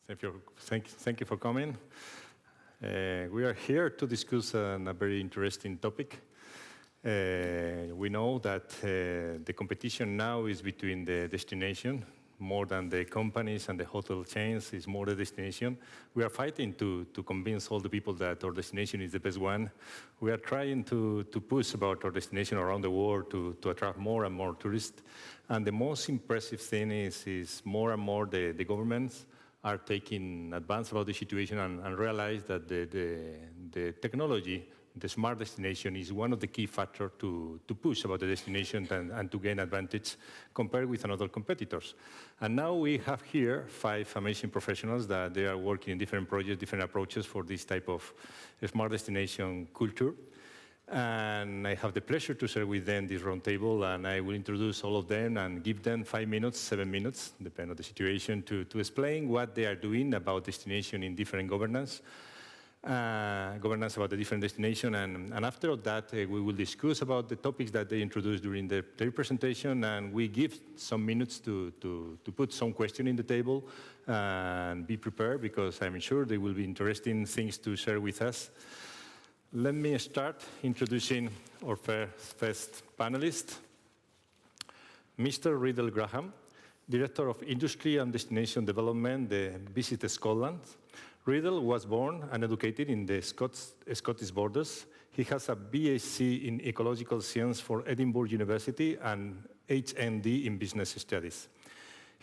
Thank you for coming. We are here to discuss a very interesting topic. We know that the competition now is between the destination, more than the companies and the hotel chains, is more the destination. We are fighting to convince all the people that our destination is the best one. We are trying to push about our destination around the world to attract more and more tourists. And the most impressive thing is more and more the governments are taking advance about the situation and realize that the technology, the smart destination, is one of the key factors to push about the destination and to gain advantage compared with another competitors. And now we have here 5 amazing professionals that they are working in different projects, different approaches for this type of smart destination culture. And I have the pleasure to share with them this roundtable, and I will introduce all of them and give them 5 minutes, 7 minutes, depending on the situation, to explain what they are doing about destination in different governance about the different destination. And after that, we will discuss about the topics that they introduced during their presentation, and we give some minutes to put some question in the table and be prepared, because I'm sure there will be interesting things to share with us. Let me start introducing our first panelist, Mr. Riddle Graham, Director of Industry and Destination Development, the Visit Scotland. Riddle was born and educated in the Scottish Borders. He has a BSc in Ecological Science from Edinburgh University and HND in Business Studies.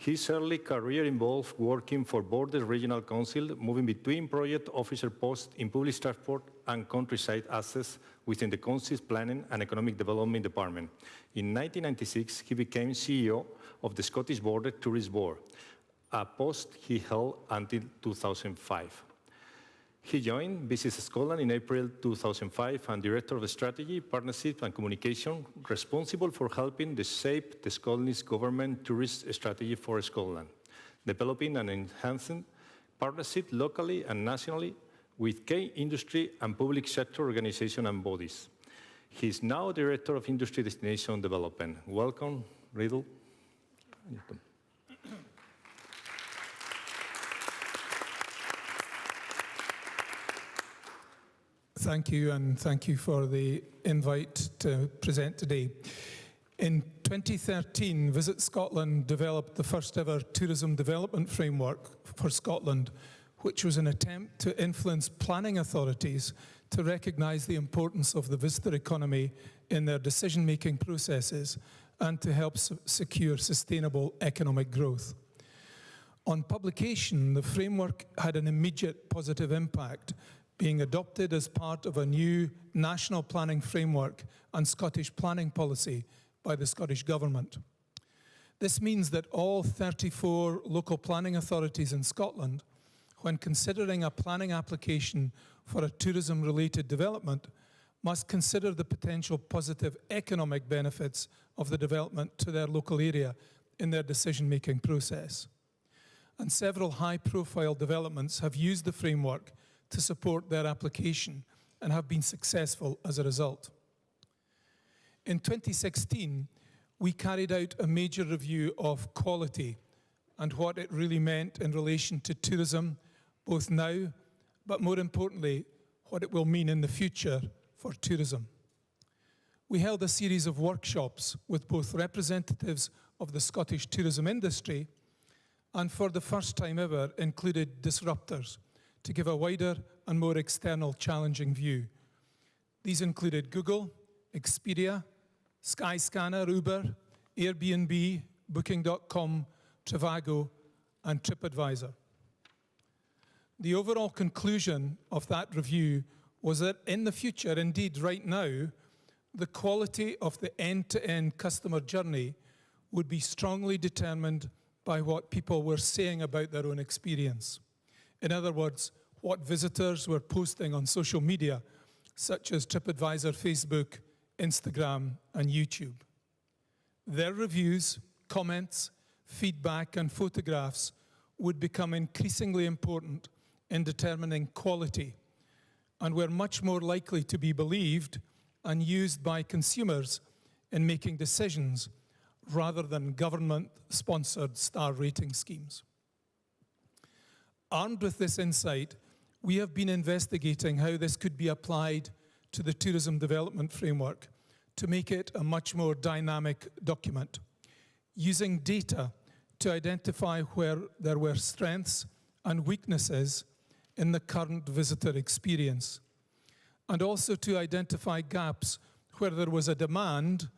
His early career involved working for Borders Regional Council, moving between project officer posts in public transport and countryside access within the Council's Planning and Economic Development Department. In 1996, he became CEO of the Scottish Border Tourist Board, a post he held until 2005. He joined Visit Scotland in April 2005 and Director of Strategy, Partnership and Communication, responsible for helping to shape the Scottish Government tourist strategy for Scotland, developing and enhancing partnership locally and nationally with key industry and public sector organizations and bodies. He is now Director of Industry Destination Development. Welcome, Riddle. Thank you, and thank you for the invite to present today. In 2013, Visit Scotland developed the first ever tourism development framework for Scotland, which was an attempt to influence planning authorities to recognise the importance of the visitor economy in their decision-making processes and to help secure sustainable economic growth. On publication, the framework had an immediate positive impact, being adopted as part of a new national planning framework and Scottish planning policy by the Scottish Government. This means that all 34 local planning authorities in Scotland, when considering a planning application for a tourism-related development, must consider the potential positive economic benefits of the development to their local area in their decision-making process. And several high-profile developments have used the framework to support their application and have been successful as a result. In 2016, we carried out a major review of quality and what it really meant in relation to tourism, both now, but more importantly, what it will mean in the future for tourism. We held a series of workshops with both representatives of the Scottish tourism industry and for the first time ever included disruptors to give a wider and more external challenging view. These included Google, Expedia, Skyscanner, Uber, Airbnb, Booking.com, Trivago, and TripAdvisor. The overall conclusion of that review was that in the future, indeed right now, the quality of the end-to-end customer journey would be strongly determined by what people were saying about their own experience. In other words, what visitors were posting on social media, such as TripAdvisor, Facebook, Instagram, and YouTube. Their reviews, comments, feedback, and photographs would become increasingly important in determining quality and were much more likely to be believed and used by consumers in making decisions rather than government-sponsored star rating schemes. Armed with this insight, we have been investigating how this could be applied to the tourism development framework to make it a much more dynamic document, using data to identify where there were strengths and weaknesses in the current visitor experience, and also to identify gaps where there was a demand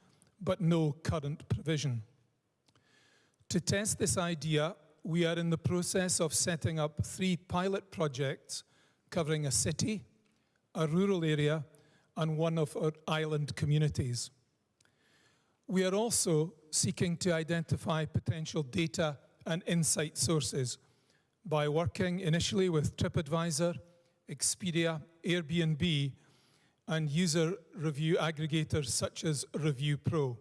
but no current provision. To test this idea, we are in the process of setting up 3 pilot projects covering a city, a rural area, and one of our island communities. We are also seeking to identify potential data and insight sources by working initially with TripAdvisor, Expedia, Airbnb, and user review aggregators such as Review Pro.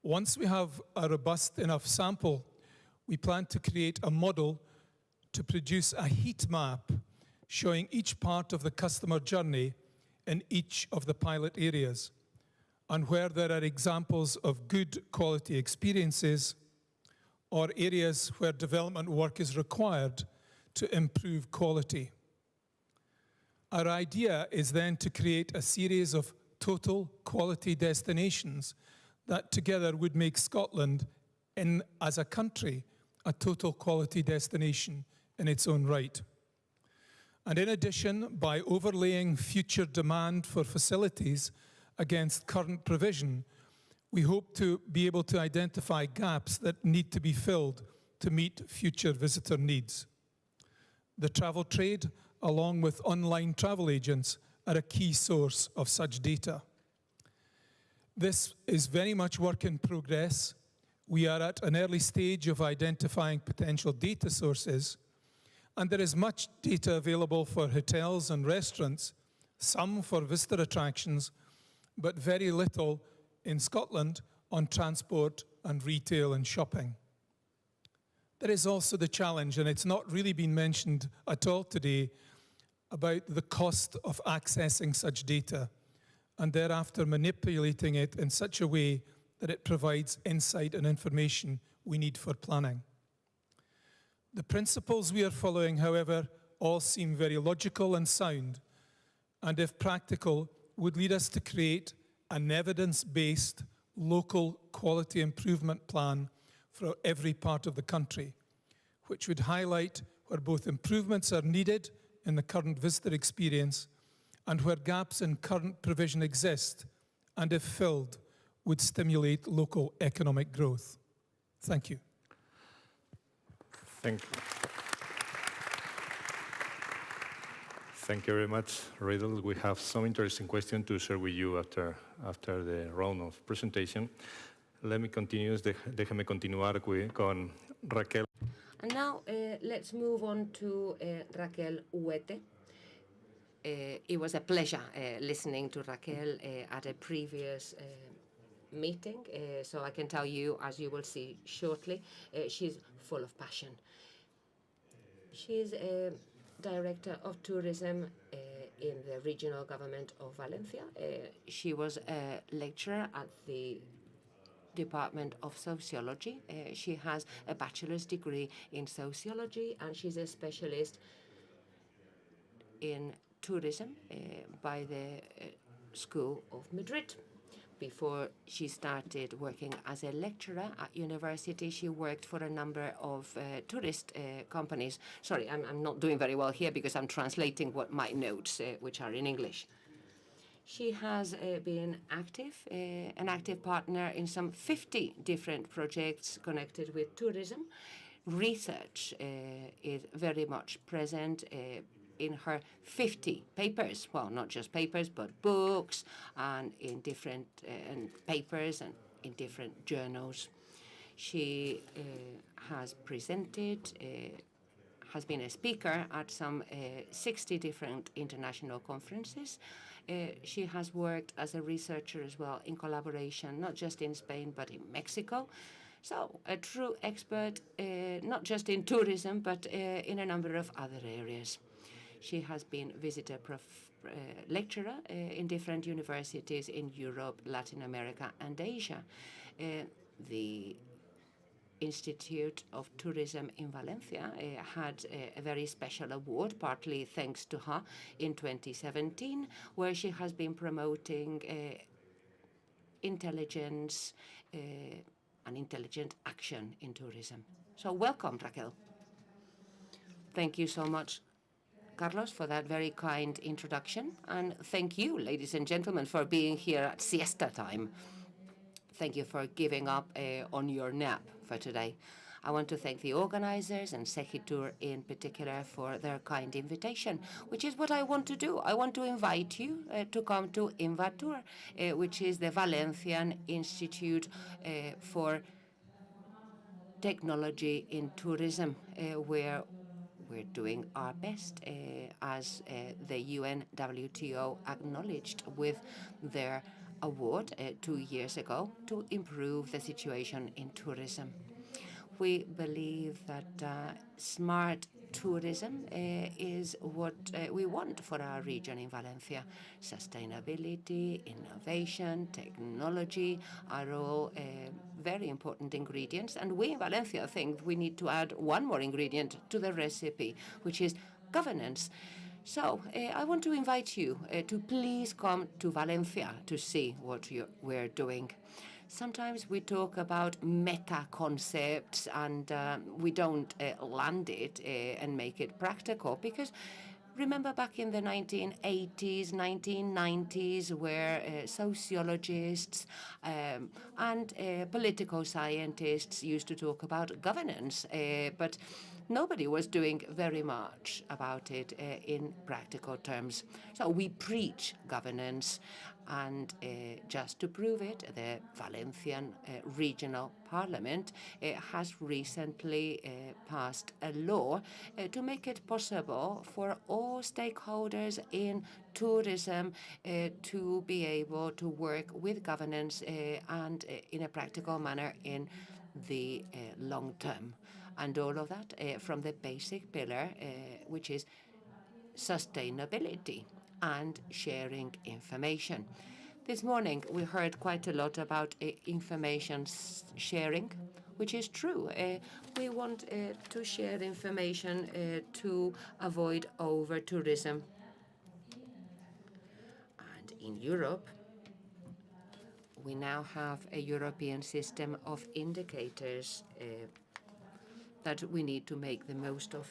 Once we have a robust enough sample, we plan to create a model to produce a heat map showing each part of the customer journey in each of the pilot areas, and where there are examples of good quality experiences or areas where development work is required to improve quality. Our idea is then to create a series of total quality destinations that together would make Scotland, as a country, a total quality destination in its own right. And in addition, by overlaying future demand for facilities against current provision, we hope to be able to identify gaps that need to be filled to meet future visitor needs. The travel trade, along with online travel agents, are a key source of such data. This is very much work in progress. We are at an early stage of identifying potential data sources, and there is much data available for hotels and restaurants, some for visitor attractions, but very little in Scotland on transport and retail and shopping. There is also the challenge, and it's not really been mentioned at all today, about the cost of accessing such data and thereafter manipulating it in such a way that it provides insight and information we need for planning. The principles we are following, however, all seem very logical and sound, and if practical, would lead us to create an evidence-based local quality improvement plan for every part of the country, which would highlight where both improvements are needed in the current visitor experience and where gaps in current provision exist, and if filled, would stimulate local economic growth. Thank you. Thank you. Thank you very much, Riddle. We have some interesting questions to share with you after the round of presentation. Let me continue. Déjeme continuar con Raquel. And now let's move on to Raquel Huete. It was a pleasure listening to Raquel at a previous meeting. So I can tell you, as you will see shortly, she's full of passion. She's Director of Tourism in the regional government of Valencia. She was a lecturer at the Department of Sociology. She has a bachelor's degree in sociology, and she's a specialist in tourism by the School of Madrid. Before she started working as a lecturer at university, she worked for a number of tourist companies. Sorry, I'm not doing very well here because I'm translating what my notes, which are in English. She has been an active partner in some 50 different projects connected with tourism. Research is very much present in her 50 papers, well, not just papers, but books, and in different papers and in different journals. She has presented, has been a speaker at some 60 different international conferences. She has worked as a researcher as well in collaboration, not just in Spain, but in Mexico. So a true expert, not just in tourism, but in a number of other areas. She has been visitor lecturer in different universities in Europe, Latin America, and Asia. The Institute of Tourism in Valencia had a very special award, partly thanks to her, in 2017, where she has been promoting intelligence and intelligent action in tourism. So welcome, Raquel. Thank you so much, Carlos, for that very kind introduction. And thank you, ladies and gentlemen, for being here at siesta time. Thank you for giving up on your nap for today. I want to thank the organizers and Segitur in particular for their kind invitation, which is what I want to do. I want to invite you to come to UNWTO, which is the Valencian Institute for Technology in Tourism, where we're doing our best, as the UNWTO acknowledged with their award 2 years ago, to improve the situation in tourism. We believe that smart tourism is what we want for our region in Valencia. Sustainability, innovation, technology are all very important ingredients. And we in Valencia think we need to add one more ingredient to the recipe, which is governance. So I want to invite you to please come to Valencia to see what we're doing. Sometimes we talk about meta concepts and we don't land it and make it practical, because remember back in the 1980s, 1990s, where sociologists and political scientists used to talk about governance, but nobody was doing very much about it in practical terms. So we preach governance, and just to prove it, the Valencian Regional Parliament has recently passed a law to make it possible for all stakeholders in tourism to be able to work with governance and in a practical manner in the long term. And all of that from the basic pillar, which is sustainability and sharing information. This morning we heard quite a lot about information sharing, which is true. We want to share information to avoid over-tourism. And in Europe, we now have a European system of indicators that we need to make the most of.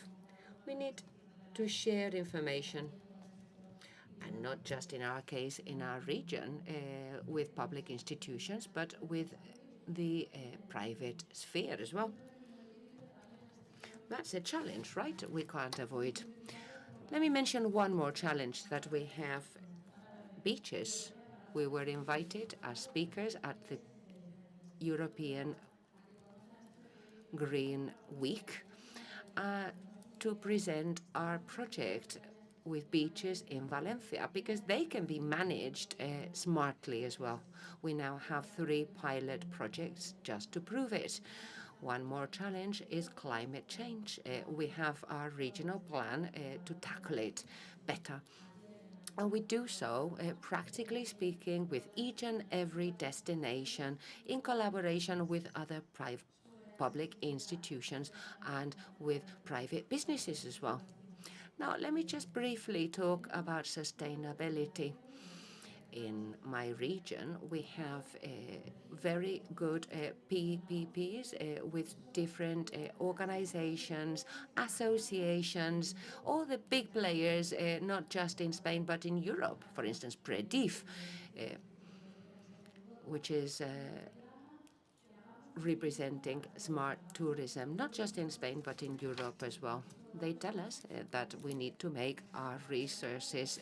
We need to share information, and not just in our case, in our region, with public institutions, but with the private sphere as well. That's a challenge, right? We can't avoid. Let me mention one more challenge that we have: beaches. We were invited as speakers at the European Green Week to present our project with beaches in Valencia, because they can be managed smartly as well. We now have 3 pilot projects just to prove it. One more challenge is climate change. We have our regional plan to tackle it better. And we do so, practically speaking, with each and every destination in collaboration with other public institutions and with private businesses as well. Now, let me just briefly talk about sustainability. In my region, we have very good PPPs with different organizations, associations, all the big players, not just in Spain but in Europe. For instance, Predif, which is representing smart tourism, not just in Spain but in Europe as well. They tell us that we need to make our resources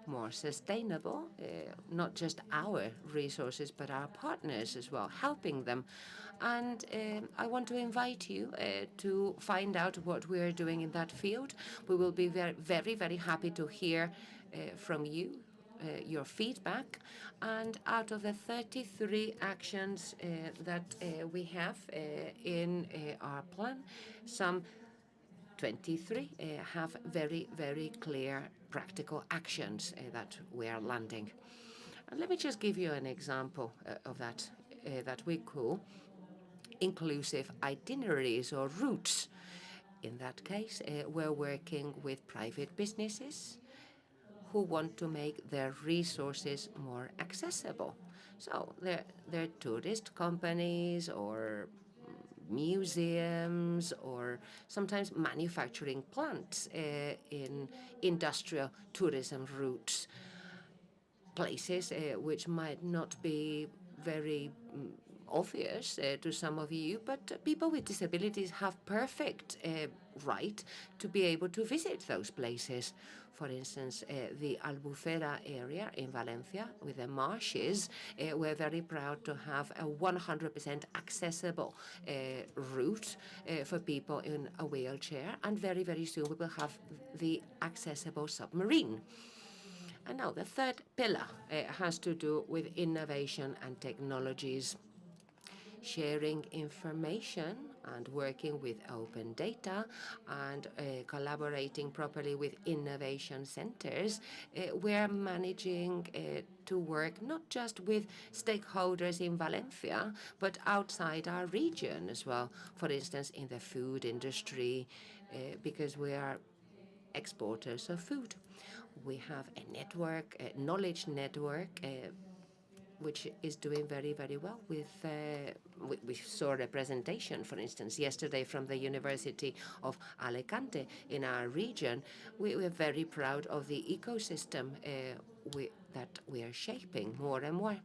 more sustainable, not just our resources, but our partners as well, helping them. And I want to invite you to find out what we are doing in that field. We will be very, very happy to hear from you, your feedback. And out of the 33 actions that we have in our plan, some 23 have very, very clear practical actions that we are landing. And let me just give you an example of that we call inclusive itineraries or routes. In that case, we're working with private businesses who want to make their resources more accessible. So they're tourist companies or museums or sometimes manufacturing plants in industrial tourism routes, places which might not be very obvious to some of you, but people with disabilities have perfect right to be able to visit those places. For instance, the Albufera area in Valencia with the marshes, we're very proud to have a 100% accessible route for people in a wheelchair, and very, very soon we will have the accessible submarine. And now the third pillar has to do with innovation and technologies, sharing information and working with open data and collaborating properly with innovation centers. We're managing to work not just with stakeholders in Valencia, but outside our region as well. For instance, in the food industry, because we are exporters of food. We have a network, a knowledge network, which is doing very, very well. We saw a presentation, for instance, yesterday from the University of Alicante in our region. We are very proud of the ecosystem that we are shaping more and more.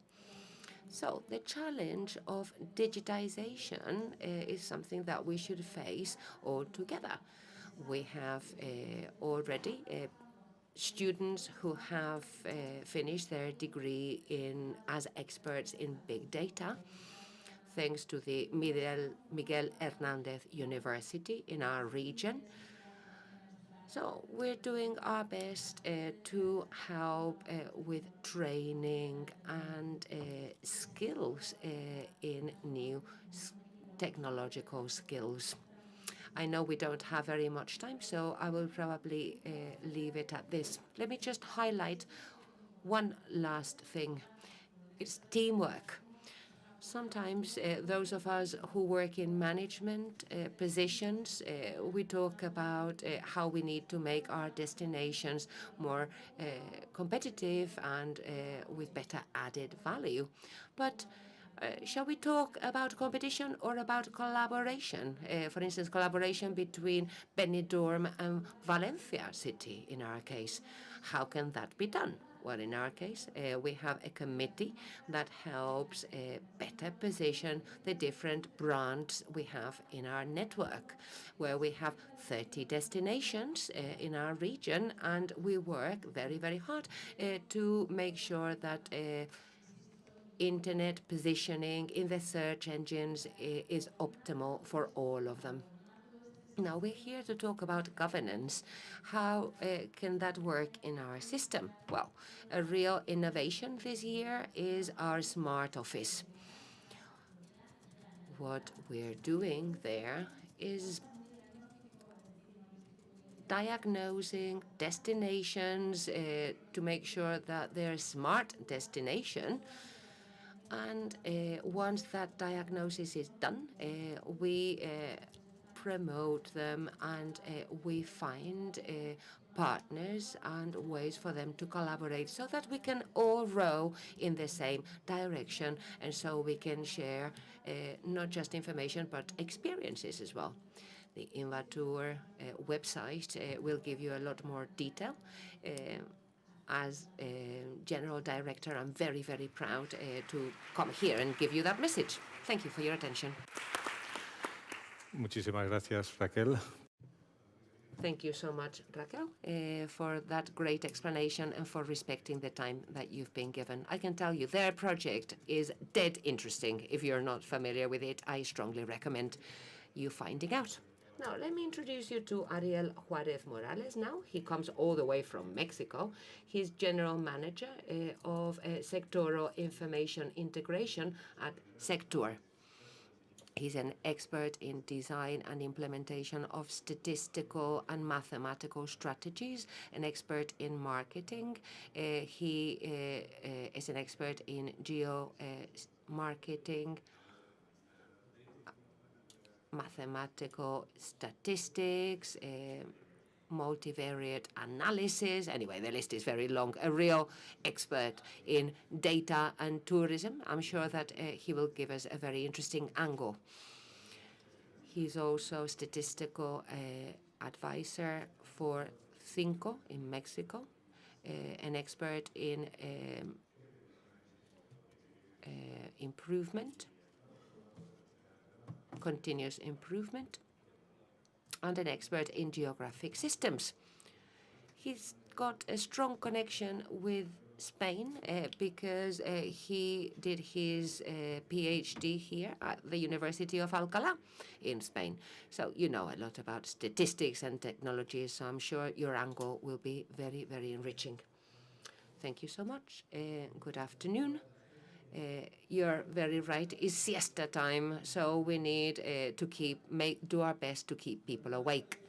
So the challenge of digitization is something that we should face all together. We have already students who have finished their degree as experts in big data, thanks to the Miguel Hernández University in our region. So we're doing our best to help with training and skills in new technological skills. I know we don't have very much time, so I will probably leave it at this. Let me just highlight one last thing. It's teamwork. Sometimes those of us who work in management positions, we talk about how we need to make our destinations more competitive and with better added value. But shall we talk about competition or about collaboration? For instance, collaboration between Benidorm and Valencia city, in our case. How can that be done? Well, in our case, we have a committee that helps better position the different brands we have in our network, where we have 30 destinations in our region, and we work very, very hard to make sure that internet positioning in the search engines is optimal for all of them. Now we're here to talk about governance. How can that work in our system? Well, a real innovation this year is our smart office. What we're doing there is diagnosing destinations to make sure that they're smart destination. And once that diagnosis is done, we promote them and we find partners and ways for them to collaborate so that we can all row in the same direction and so we can share not just information but experiences as well. The UNWTO website will give you a lot more detail. As General Director, I'm very, very proud to come here and give you that message. Thank you for your attention. Muchísimas gracias, Raquel. Thank you so much, Raquel, for that great explanation and for respecting the time that you've been given. I can tell you their project is dead interesting. If you're not familiar with it, I strongly recommend you finding out. Now, let me introduce you to Ariel Juarez Morales now. He comes all the way from Mexico. He's General Manager of Sectoral Information Integration at Sector. He's an expert in design and implementation of statistical and mathematical strategies, an expert in marketing. He is an expert in geo marketing mathematical statistics, multivariate analysis. Anyway, the list is very long. A real expert in data and tourism. I'm sure that he will give us a very interesting angle. He's also statistical advisor for Cinco in Mexico, an expert in improvement, continuous improvement, and an expert in geographic systems. He's got a strong connection with Spain because he did his PhD here at the University of Alcalá in Spain. So you know a lot about statistics and technology, so I'm sure your angle will be very, very enriching. Thank you so much. Good afternoon. You're very right. It's siesta time, so we need to do our best to keep people awake.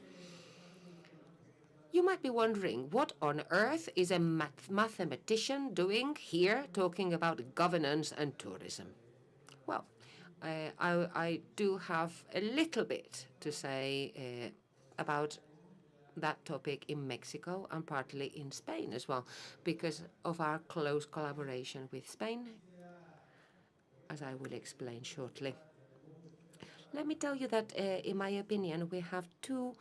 You might be wondering, what on earth is a mathematician doing here talking about governance and tourism? Well, I do have a little bit to say about that topic in Mexico and partly in Spain as well, because of our close collaboration with Spain, as I will explain shortly. Let me tell you that, in my opinion, we have two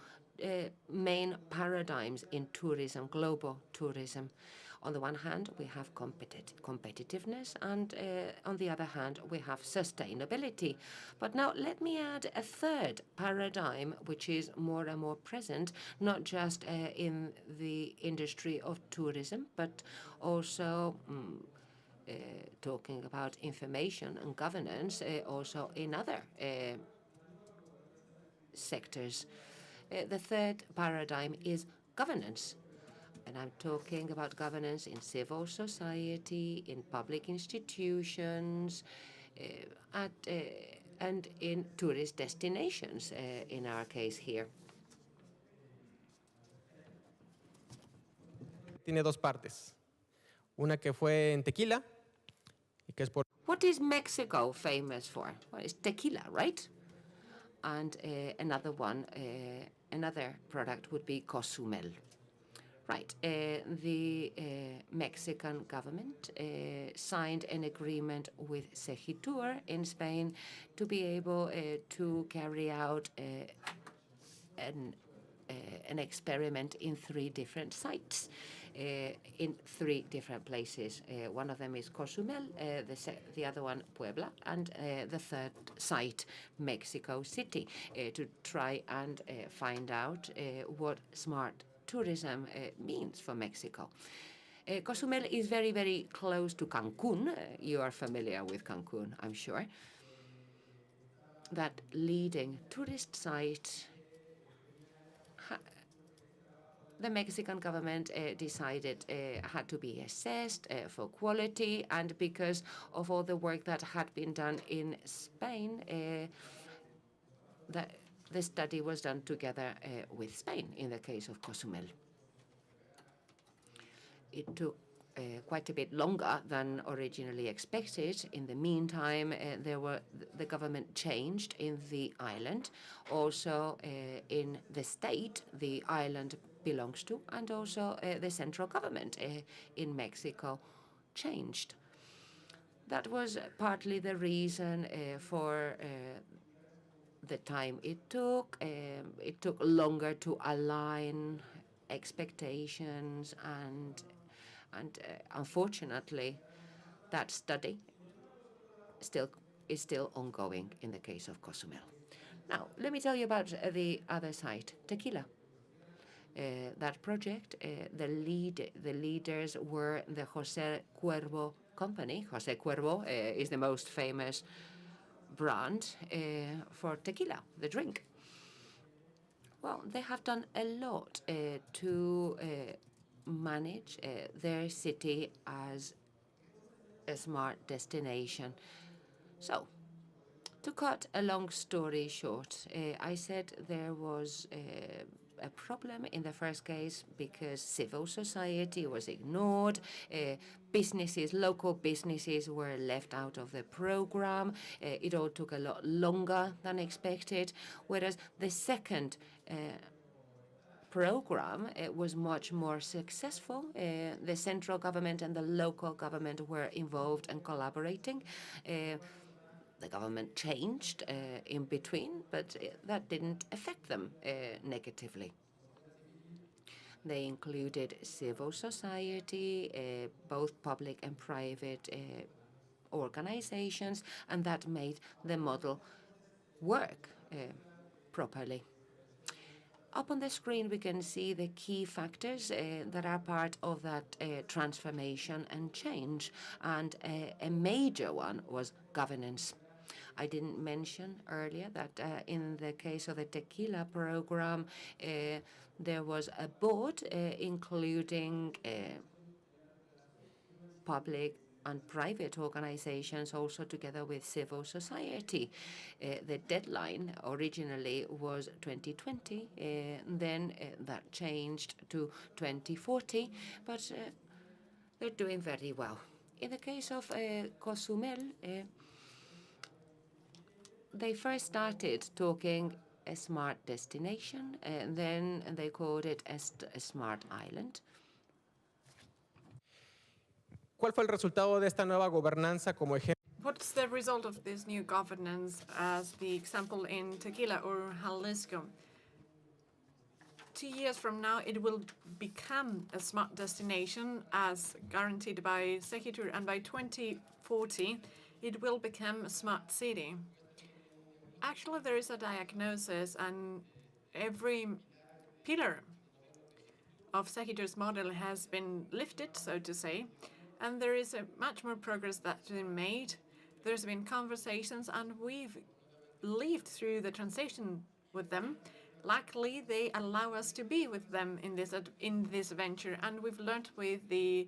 main paradigms in tourism, global tourism. On the one hand, we have competitiveness, and on the other hand, we have sustainability. But now let me add a third paradigm, which is more and more present, not just in the industry of tourism, but also talking about information and governance, also in other sectors. The third paradigm is governance. And I'm talking about governance in civil society, in public institutions, and in tourist destinations, in our case here. Tiene dos partes. Una que fue en tequila, y que es por... What is Mexico famous for? Well, it's tequila, right? And another product would be Cozumel. Right. The Mexican government signed an agreement with Segitur in Spain to be able to carry out an experiment in 3 different sites, in 3 different places. One of them is Cozumel, the other one Puebla, and the third site, Mexico City, to try and find out what smart tourism means for Mexico. Cozumel is very, very close to Cancun. You are familiar with Cancun, I'm sure. That leading tourist site, the Mexican government decided had to be assessed for quality, and because of all the work that had been done in Spain, the study was done together with Spain in the case of Cozumel. It took quite a bit longer than originally expected. In the meantime, the government changed in the island, also in the state the island belongs to, and also the central government in Mexico changed. That was partly the reason for the time it took. It took longer to align expectations, and unfortunately, that study is still ongoing in the case of Cozumel. Now, let me tell you about the other site, tequila. That project, the leaders were the José Cuervo company. José Cuervo is the most famous brand for tequila, the drink. Well, they have done a lot to manage their city as a smart destination. So, to cut a long story short, I said there was a problem in the first case because civil society was ignored. Businesses, local businesses were left out of the program. It all took a lot longer than expected, whereas the second program was much more successful. The central government and the local government were involved and collaborating. The government changed in between, but that didn't affect them negatively. They included civil society, both public and private organizations, and that made the model work properly. Up on the screen, we can see the key factors that are part of that transformation and change, and a major one was governance. I didn't mention earlier that in the case of the tequila program, there was a board including public and private organizations, also together with civil society. The deadline originally was 2020, then that changed to 2040, but they're doing very well. In the case of Cozumel, they first started talking a smart destination, and then they called it a smart island. ¿Cuál fue el resultado de esta nueva gobernanza como ejemplo? What's the result of this new governance as the example in Tequila or Jalisco? 2 years from now, it will become a smart destination as guaranteed by Segitur, and by 2040, it will become a smart city. Actually, there is a diagnosis, and every pillar of Segitur's model has been lifted, so to say, and there is much more progress that's been made. There's been conversations, and we've lived through the transition with them. Luckily, they allow us to be with them in this venture, and we've learned with the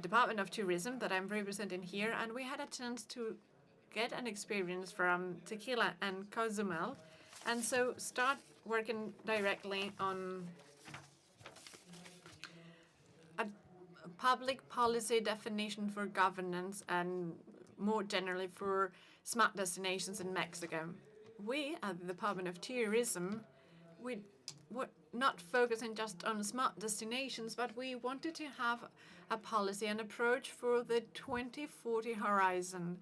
Department of Tourism that I'm representing here, and we had a chance to get an experience from Tequila and Cozumel, and so start working directly on a public policy definition for governance and more generally for smart destinations in Mexico. We at the Department of Tourism, we were not focusing just on smart destinations, but we wanted to have a policy and approach for the 2040 horizon.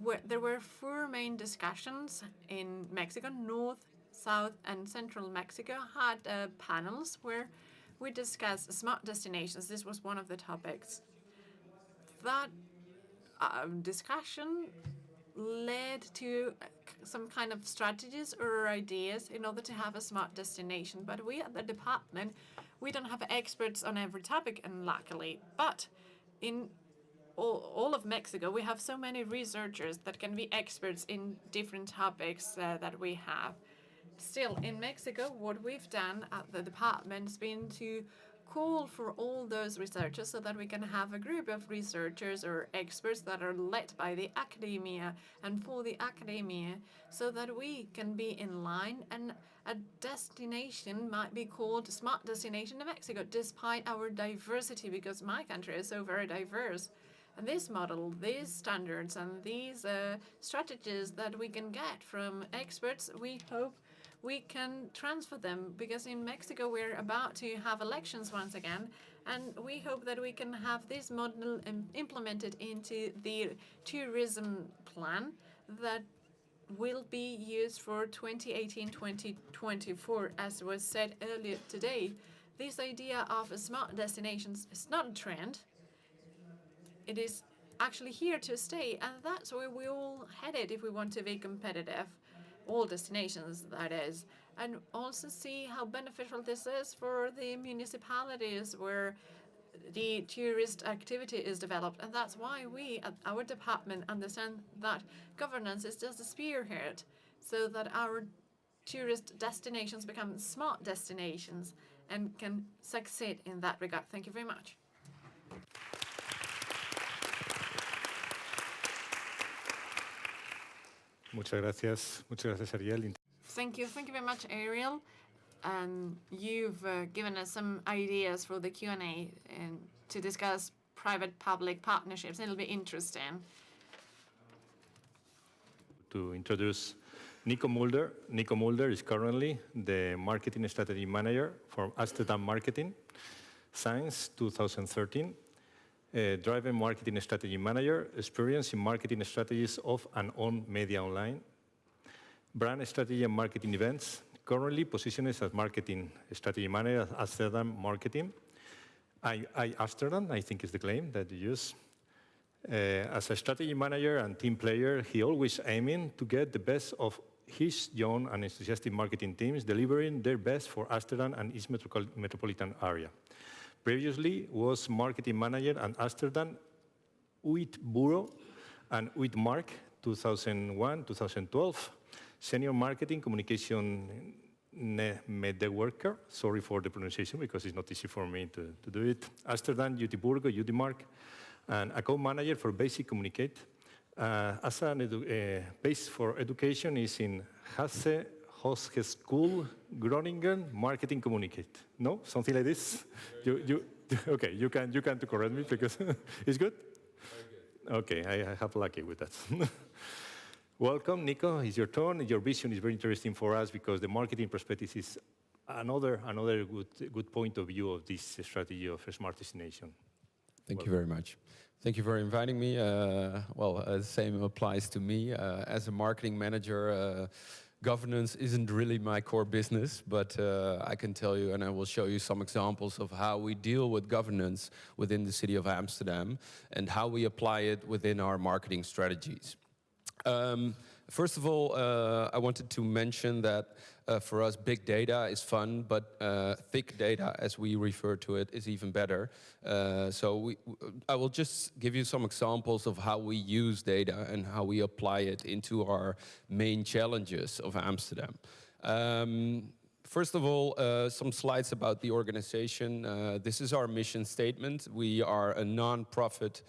Where there were 4 main discussions in Mexico. North, South, and Central Mexico had panels where we discussed smart destinations. This was one of the topics. That discussion led to some kind of strategies or ideas in order to have a smart destination. But we at the department, we don't have experts on every topic, and luckily. But in all of Mexico, we have so many researchers that can be experts in different topics that we have. Still, in Mexico, what we've done at the department has been to call for all those researchers so that we can have a group of researchers or experts that are led by the academia and for the academia, so that we can be in line, and a destination might be called Smart Destination in Mexico, despite our diversity, because my country is so very diverse. And this model, these standards, and these strategies that we can get from experts, we hope we can transfer them, because in Mexico we're about to have elections once again, and we hope that we can have this model implemented into the tourism plan that will be used for 2018-2024, as was said earlier today. This idea of smart destinations is not a trend. It is actually here to stay, and that's where we all headed if we want to be competitive. All destinations, that is, and also see how beneficial this is for the municipalities where the tourist activity is developed. And that's why we at our department understand that governance is just a spearhead, so that our tourist destinations become smart destinations and can succeed in that regard. Thank you very much. Muchas gracias, Ariel. Thank you very much, Ariel. And you've given us some ideas for the Q&A and to discuss private-public partnerships. It'll be interesting. To introduce Nico Mulder. Nico Mulder is currently the Marketing Strategy Manager for Amsterdam Marketing since 2013. Driven Marketing Strategy Manager, experience in marketing strategies of and on media online. Brand strategy and marketing events. Currently positioned as Marketing Strategy Manager at Amsterdam Marketing. Amsterdam, I think is the claim that you use. As a strategy manager and team player, he always aiming to get the best of his young and enthusiastic marketing teams, delivering their best for Amsterdam and its metropolitan area. Previously was marketing manager at Amsterdam UNWTO and UNWTO 2001-2012, senior marketing communication networker. Sorry for the pronunciation because it's not easy for me to do it. Amsterdam, Göteborg, UDmark, and account manager for basic communicate. As a base for education is in Hasse Hochschule Groningen Marketing Communicate. No, something like this. Okay, you can to correct me because it's good. Okay, I have lucky with that. Welcome, Nico. It's your turn. Your vision is very interesting for us because the marketing perspective is another good point of view of this strategy of a smart destination. Thank you very much. Thank you for inviting me. The same applies to me. As a marketing manager, governance isn't really my core business, but I can tell you, and I will show you some examples of how we deal with governance within the city of Amsterdam and how we apply it within our marketing strategies. First of all, I wanted to mention that for us, big data is fun, but thick data, as we refer to it, is even better. I will just give you some examples of how we use data and how we apply it into our main challenges of Amsterdam. First of all, some slides about the organization. This is our mission statement. We are a non-profit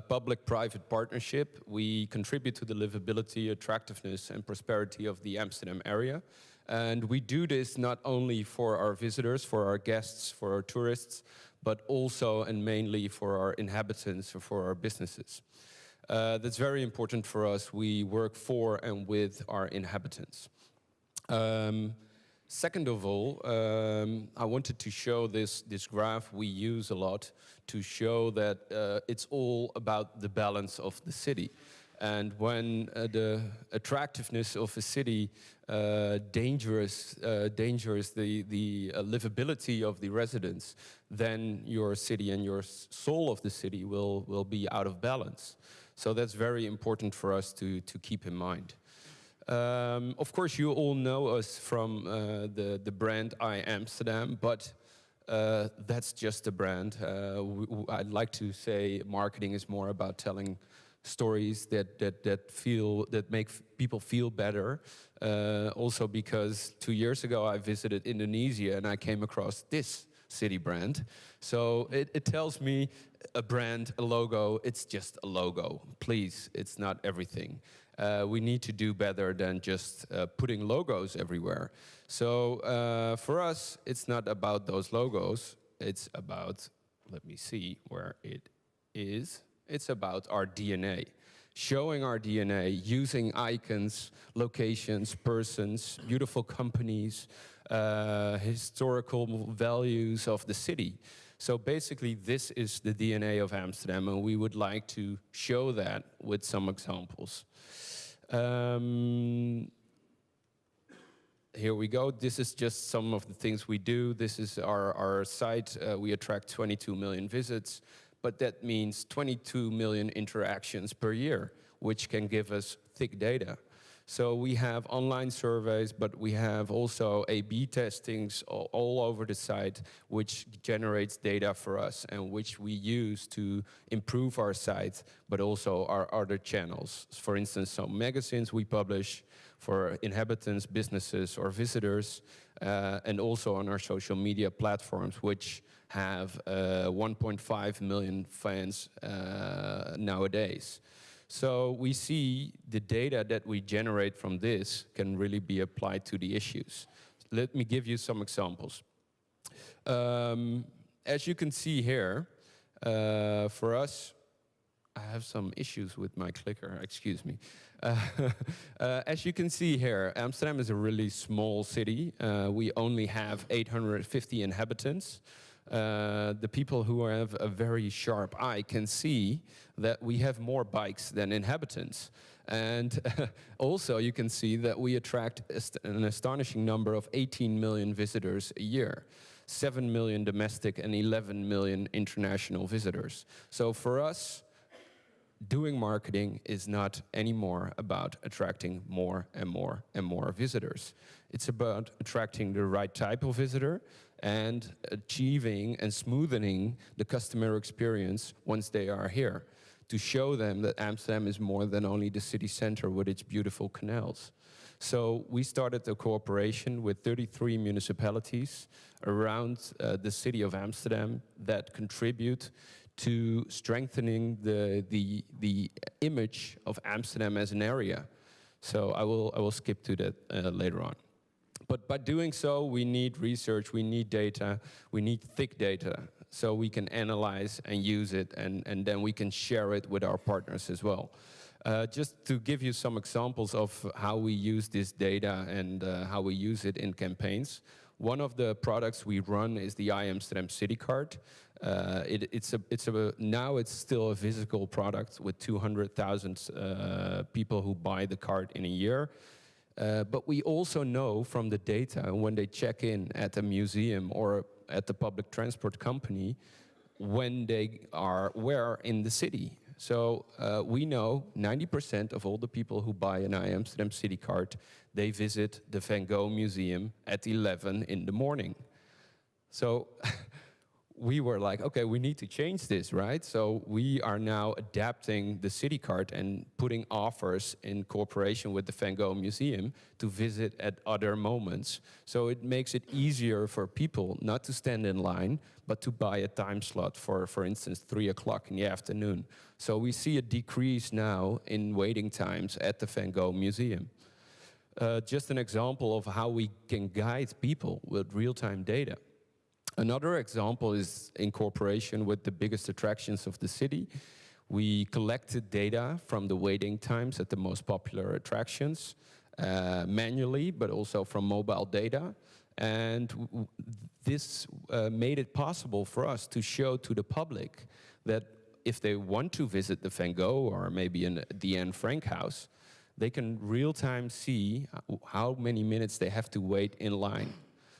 public-private partnership. We contribute to the livability, attractiveness, and prosperity of the Amsterdam area. And we do this not only for our visitors, for our guests, for our tourists, but also and mainly for our inhabitants, for our businesses. That's very important for us. We work for and with our inhabitants. Second of all, I wanted to show this graph we use a lot to show that it's all about the balance of the city. And when the attractiveness of a city dangers the livability of the residents, then your city and your soul of the city will be out of balance. So that's very important for us to keep in mind. Of course, you all know us from the brand I Amsterdam, but that's just a brand. I'd like to say marketing is more about telling stories that make people feel better. Also because 2 years ago I visited Indonesia and I came across this city brand. So it tells me a brand, a logo, it's just a logo. Please, it's not everything. We need to do better than just putting logos everywhere. So for us, it's not about those logos. It's about, let me see where it is. It's about our DNA. Showing our DNA, using icons, locations, persons, beautiful companies, historical values of the city. So basically, this is the DNA of Amsterdam, and we would like to show that with some examples. Here we go. This is just some of the things we do. This is our site. We attract 22 million visits, but that means 22 million interactions per year, which can give us thick data. So we have online surveys, but we have also A/B testings all over the site, which generates data for us and which we use to improve our site, but also our other channels. For instance, some magazines we publish for inhabitants, businesses, or visitors, and also on our social media platforms, which have 1.5 million fans nowadays. So we see the data that we generate from this can really be applied to the issues. Let me give you some examples. As you can see here, for us, I have some issues with my clicker, excuse me. As you can see here, Amsterdam is a really small city. We only have 850 inhabitants. The people who have a very sharp eye can see that we have more bikes than inhabitants. And also you can see that we attract an astonishing number of 18 million visitors a year. 7 million domestic and 11 million international visitors. So for us, doing marketing is not anymore about attracting more and more and more visitors. It's about attracting the right type of visitor and achieving and smoothing the customer experience once they are here, to show them that Amsterdam is more than only the city center with its beautiful canals. So we started a cooperation with 33 municipalities around the city of Amsterdam that contribute to strengthening the image of Amsterdam as an area. So I will skip to that later on. But by doing so, we need research, we need data, we need thick data, so we can analyze and use it, and then we can share it with our partners as well. Just to give you some examples of how we use this data and how we use it in campaigns. One of the products we run is the iAmsterdam City Card. Now it's still a physical product with 200,000 people who buy the card in a year. But we also know from the data when they check in at a museum or at the public transport company when they are where in the city. So we know 90% of all the people who buy an iAmsterdam City Card, they visit the Van Gogh Museum at 11 in the morning. So we were like, okay, we need to change this, right? So we are now adapting the City Card and putting offers in cooperation with the Van Gogh Museum to visit at other moments. So it makes it easier for people not to stand in line, but to buy a time slot for instance, 3 o'clock in the afternoon. So we see a decrease now in waiting times at the Van Gogh Museum. Just an example of how we can guide people with real-time data. Another example is in cooperation with the biggest attractions of the city. We collected data from the waiting times at the most popular attractions, manually, but also from mobile data. And this made it possible for us to show to the public that if they want to visit the Van Gogh or maybe the Anne Frank house, they can real-time see how many minutes they have to wait in line.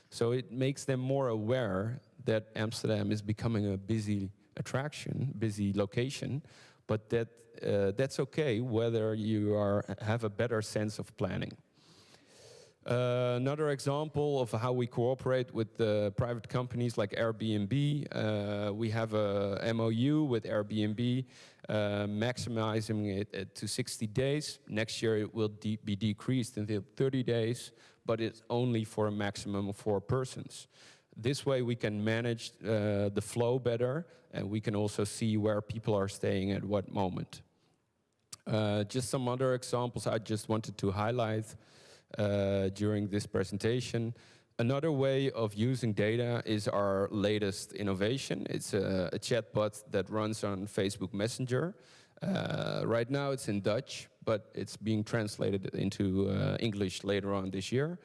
So it makes them more aware that Amsterdam is becoming a busy attraction, busy location, but that's okay whether you have a better sense of planning. Another example of how we cooperate with private companies like Airbnb. We have a MOU with Airbnb, maximizing it to 60 days. Next year it will be decreased until 30 days, but it's only for a maximum of 4 persons. This way we can manage the flow better, and we can also see where people are staying at what moment. Just some other examples I just wanted to highlight during this presentation. Another way of using data is our latest innovation. It's a chatbot that runs on Facebook Messenger. Right now it's in Dutch, but it's being translated into English later on this year.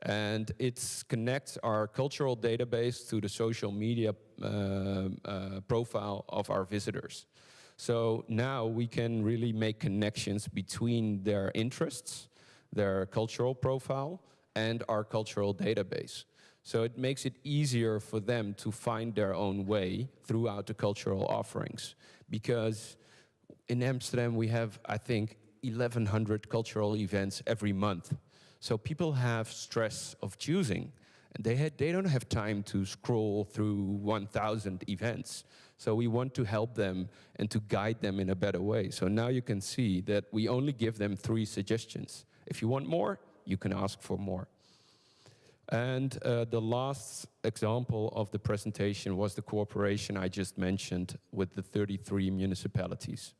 And it connects our cultural database to the social media profile of our visitors. So now we can really make connections between their interests, their cultural profile, and our cultural database. So it makes it easier for them to find their own way throughout the cultural offerings. Because in Amsterdam we have, I think, 1,100 cultural events every month. So people have stress of choosing. They don't have time to scroll through 1,000 events. So we want to help them and to guide them in a better way. So now you can see that we only give them 3 suggestions. If you want more, you can ask for more. And the last example of the presentation was the cooperation I just mentioned with the 33 municipalities.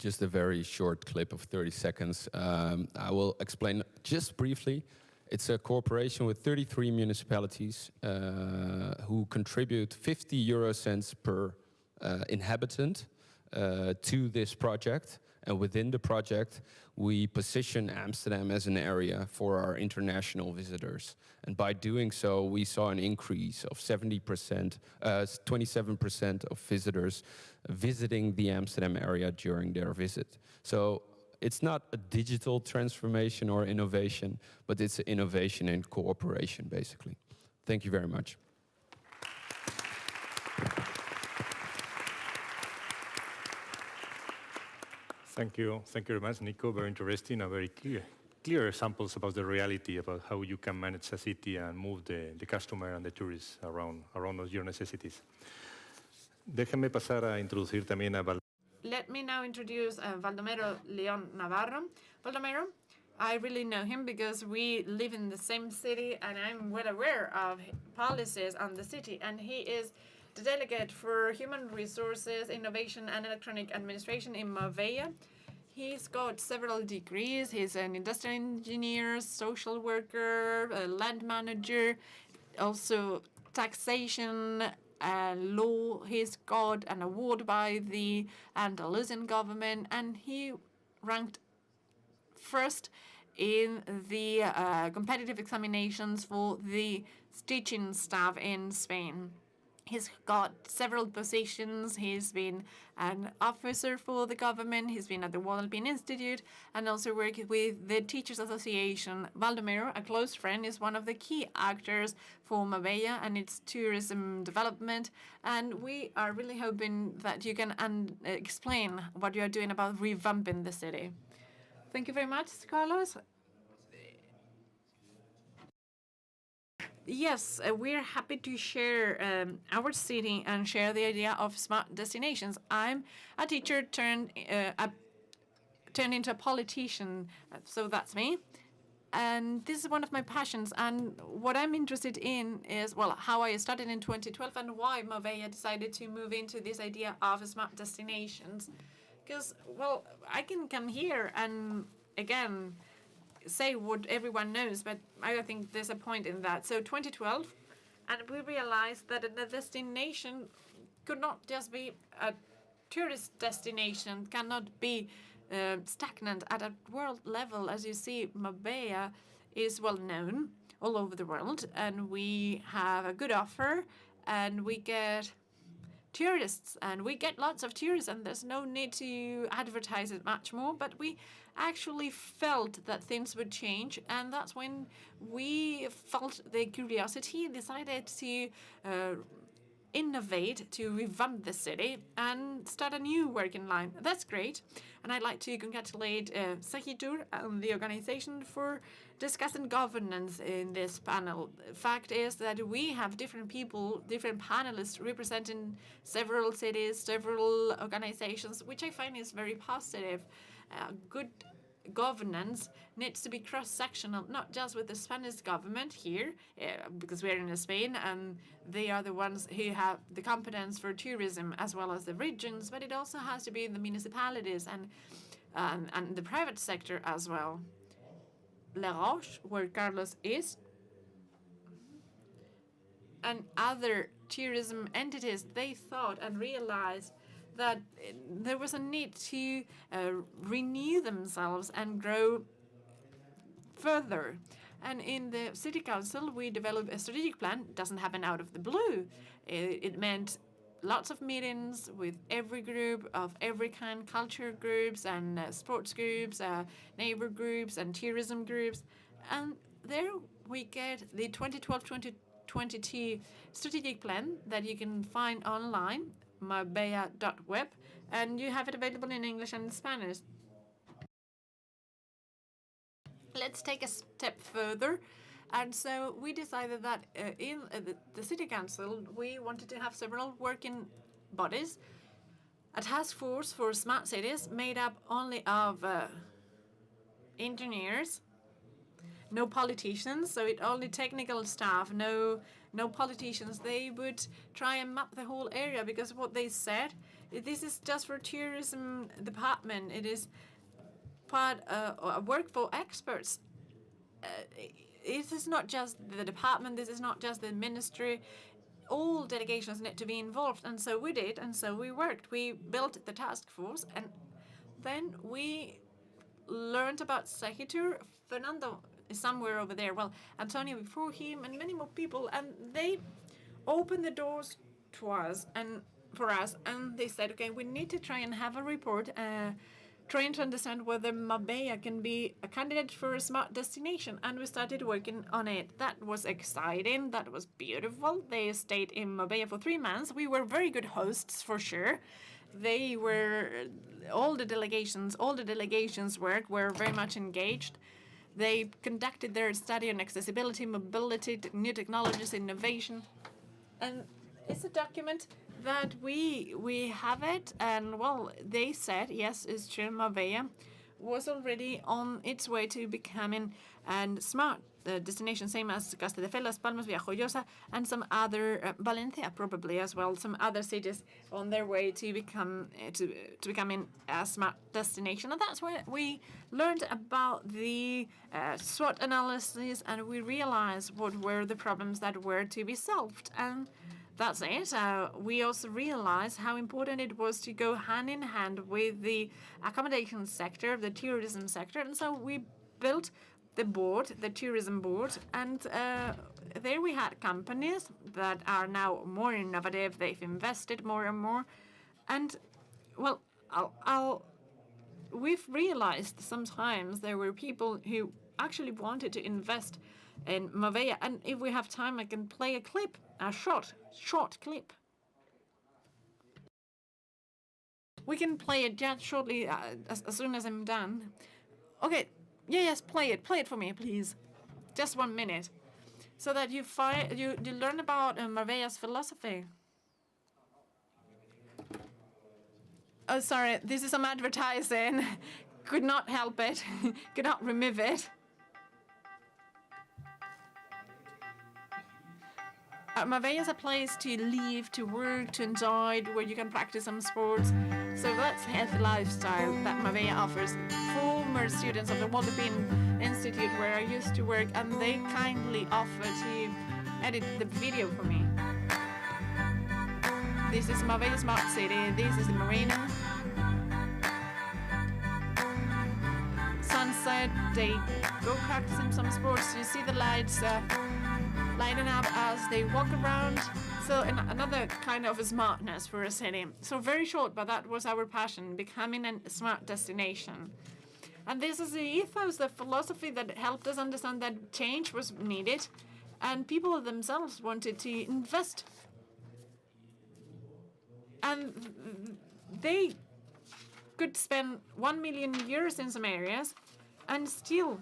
just a very short clip of 30 seconds. I will explain just briefly. It's a cooperation with 33 municipalities who contribute 50 euro cents per inhabitant to this project. And within the project, we position Amsterdam as an area for our international visitors. And by doing so, we saw an increase of 70%, 27% of visitors visiting the Amsterdam area during their visit. So it's not a digital transformation or innovation, but it's an innovation and cooperation, basically. Thank you very much. Thank you very much, Nico. Very interesting, very clear examples about the reality, about how you can manage a city and move the customer and the tourists around your necessities. Déjenme pasar a introducir también a Let me now introduce Baldomero León Navarro. Baldomero, I really know him because we live in the same city and I'm well aware of policies on the city, and he is the delegate for Human Resources, Innovation and Electronic Administration in Marbella. He's got several degrees. He's an industrial engineer, social worker, a land manager, also taxation, law. He's got an award by the Andalusian government, and he ranked first in the competitive examinations for the teaching staff in Spain. He's got several positions. He's been an officer for the government. He's been at the Wallaping Institute and also worked with the Teachers Association. Baldomero, a close friend, is one of the key actors for Marbella and its tourism development. And we are really hoping that you can explain what you are doing about revamping the city. Thank you very much, Carlos. Yes, we're happy to share our city and share the idea of smart destinations. I'm a teacher turned into a politician, so that's me. And this is one of my passions. And what I'm interested in is, well, how I started in 2012 and why Marbella decided to move into this idea of smart destinations. Because, well, I can come here and, again, say what everyone knows, but I don't think there's a point in that. So 2012, and we realized that a destination could not just be a tourist destination, cannot be stagnant at a world level. As you see, Marbella is well known all over the world, and we have a good offer, and we get tourists, and we get lots of tourists, and there's no need to advertise it much more, but we actually felt that things would change, and that's when we felt the curiosity, decided to innovate, to revamp the city and start a new working line. That's great, and I'd like to congratulate Sahitur and the organization for discussing governance in this panel. Fact is that we have different people, different panelists representing several cities, several organizations, which I find is very positive. Good governance needs to be cross-sectional, not just with the Spanish government here, because we're in Spain and they are the ones who have the competence for tourism, as well as the regions, but it also has to be in the municipalities and the private sector as well. La Roche, where Carlos is, and other tourism entities, they thought and realized that there was a need to renew themselves and grow further. And in the city council, we developed a strategic plan. It doesn't happen out of the blue. It meant lots of meetings with every group of every kind, culture groups and sports groups, neighbor groups and tourism groups. And there we get the 2012-2022 strategic plan that you can find online, marbella.web, and you have it available in English and Spanish. Let's take a step further. And so we decided that in the city council, we wanted to have several working bodies, a task force for smart cities made up only of engineers, no politicians, so it only technical staff, no politicians. They would try and map the whole area, because what they said This is just for tourism department. It is part a work for experts. It is not just the department. This is not just the ministry. All delegations need to be involved, and so we did, and so we worked. We built the task force, and then we learned about Segitur. Fernando is somewhere over there. Well, Antonio before him, and many more people, and they opened the doors to us and for us, and they said, okay, we need to try and have a report trying to understand whether Marbella can be a candidate for a smart destination, and we started working on it. That was exciting. That was beautiful. They stayed in Marbella for 3 months. We were very good hosts for sure. They were all the delegations were very much engaged. They conducted their study on accessibility, mobility, new technologies, innovation, and it's a document that we have it, and well, they said, yes, it's true, Marbella was already on its way to becoming a smart destination, same as Castelldefels, Palmas, Villajoyosa, and some other, Valencia probably as well, some other cities on their way to become to becoming a smart destination. And that's where we learned about the SWOT analysis, and we realized what were the problems that were to be solved. And that's it. We also realized how important it was to go hand in hand with the accommodation sector, the tourism sector, and so we built the board, the tourism board, and there we had companies that are now more innovative. They've invested more and more, and well, we've realized sometimes there were people who actually wanted to invest in Marbella, and if we have time, I can play a clip, a short clip. We can play it just shortly, as soon as I'm done. Okay, yes, play it for me, please. Just 1 minute, so that you learn about Marbella's philosophy. Oh, sorry, this is some advertising. Could not help it. Could not remove it. Marbella is a place to live, to work, to enjoy, where you can practice some sports. So that's a healthy lifestyle that Marbella offers. Former students of the Waldorf Institute, where I used to work, and they kindly offered to edit the video for me. This is Marbella Smart City. This is the marina. Sunset, they go practicing some sports. You see the lights lighting up as they walk around. So another kind of smartness for a city. So very short, but that was our passion, becoming a smart destination. And this is the ethos, the philosophy that helped us understand that change was needed, and people themselves wanted to invest. And they could spend 1 million euros in some areas, and still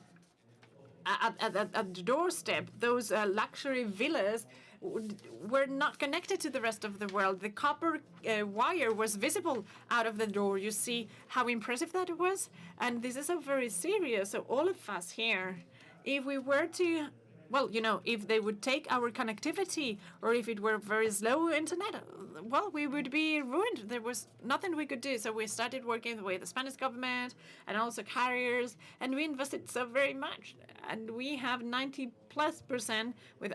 at the doorstep, those luxury villas were not connected to the rest of the world. The copper wire was visible out of the door. You see how impressive that was? And this is a very serious. So all of us here, if we were to, well, you know, if they would take our connectivity, or if it were very slow internet, well, we would be ruined. There was nothing we could do. So we started working with the Spanish government and also carriers, and we invested so very much. And we have 90+% with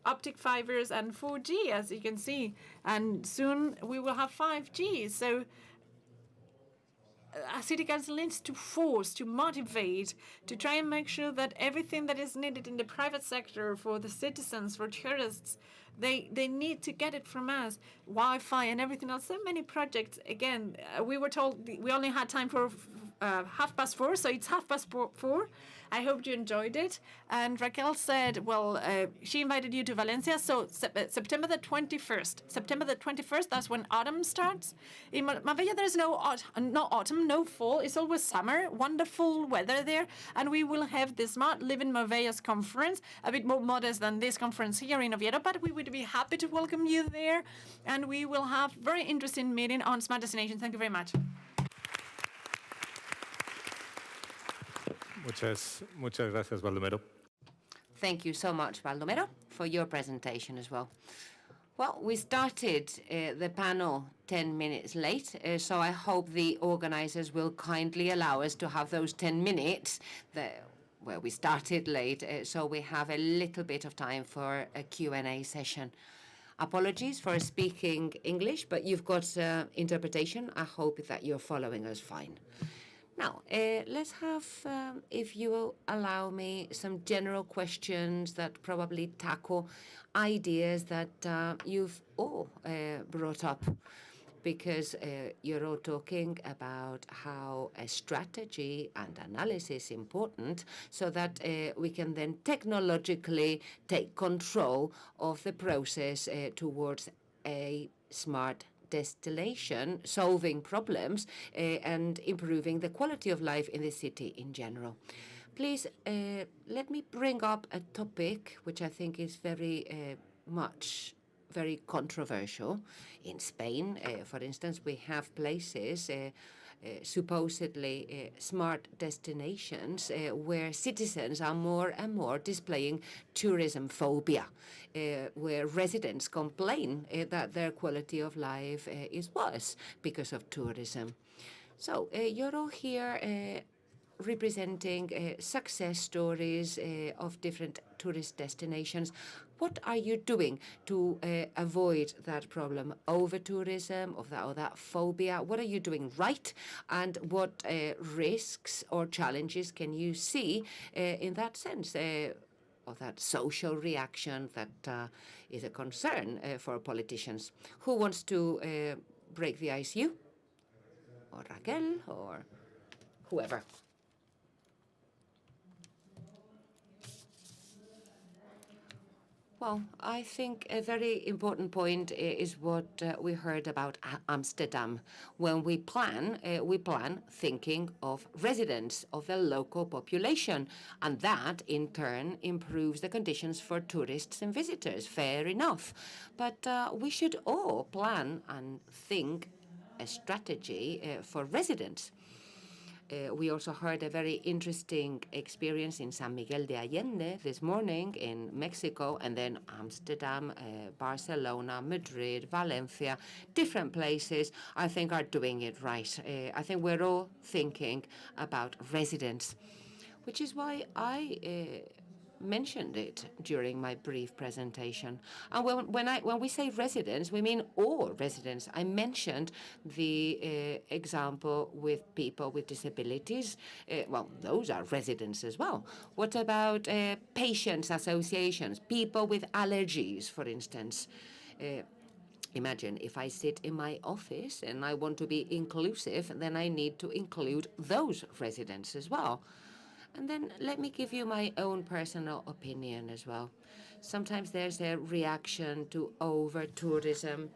optic fibers and 4G, as you can see. And soon we will have 5G. So a city council needs to force, to motivate, to try and make sure that everything that is needed in the private sector for the citizens, for tourists, they need to get it from us. Wi-Fi and everything else. So many projects. Again, we were told we only had time for 4:30, so it's 4:30. I hope you enjoyed it. And Raquel said, well, she invited you to Valencia, so September the 21st. September the 21st, that's when autumn starts. In Marbella, there's no autumn, no fall. It's always summer, wonderful weather there. And we will have the Smart Living Marbella's conference, a bit more modest than this conference here in Oviedo, but we would be happy to welcome you there. And we will have very interesting meeting on Smart Destination. Thank you very much. Muchas gracias, Baldomero. Thank you so much, Baldomero, for your presentation as well. Well, we started the panel 10 minutes late, so I hope the organizers will kindly allow us to have those 10 minutes where we started late, so we have a little bit of time for a Q&A session. Apologies for speaking English, but you've got interpretation. I hope that you're following us fine. Now, let's have, if you will allow me, some general questions that probably tackle ideas that you've all brought up, because you're all talking about how a strategy and analysis is important so that we can then technologically take control of the process towards a smart destination, solving problems and improving the quality of life in the city in general. Please let me bring up a topic which I think is very controversial. In Spain, for instance, we have places supposedly smart destinations where citizens are more and more displaying tourism phobia, where residents complain that their quality of life is worse because of tourism. So you're all here representing success stories of different tourist destinations. What are you doing to avoid that problem, over-tourism, or that phobia? What are you doing right? And what risks or challenges can you see in that sense? Of that social reaction that is a concern for politicians. Who wants to break the ice? You? Or Raquel? Or whoever? Well, I think a very important point is what we heard about Amsterdam. When we plan thinking of residents, of the local population, and that in turn improves the conditions for tourists and visitors. Fair enough. But we should all plan and think a strategy for residents. We also heard a very interesting experience in San Miguel de Allende this morning in Mexico, and then Amsterdam, Barcelona, Madrid, Valencia, different places, I think are doing it right. I think we're all thinking about residents, which is why I mentioned it during my brief presentation. And when we say residents, we mean all residents. I mentioned the example with people with disabilities. Well, those are residents as well. What about patients associations, people with allergies, for instance? Imagine if I sit in my office and I want to be inclusive, then I need to include those residents as well. And then let me give you my own personal opinion as well. Sometimes there's a reaction to over-tourism,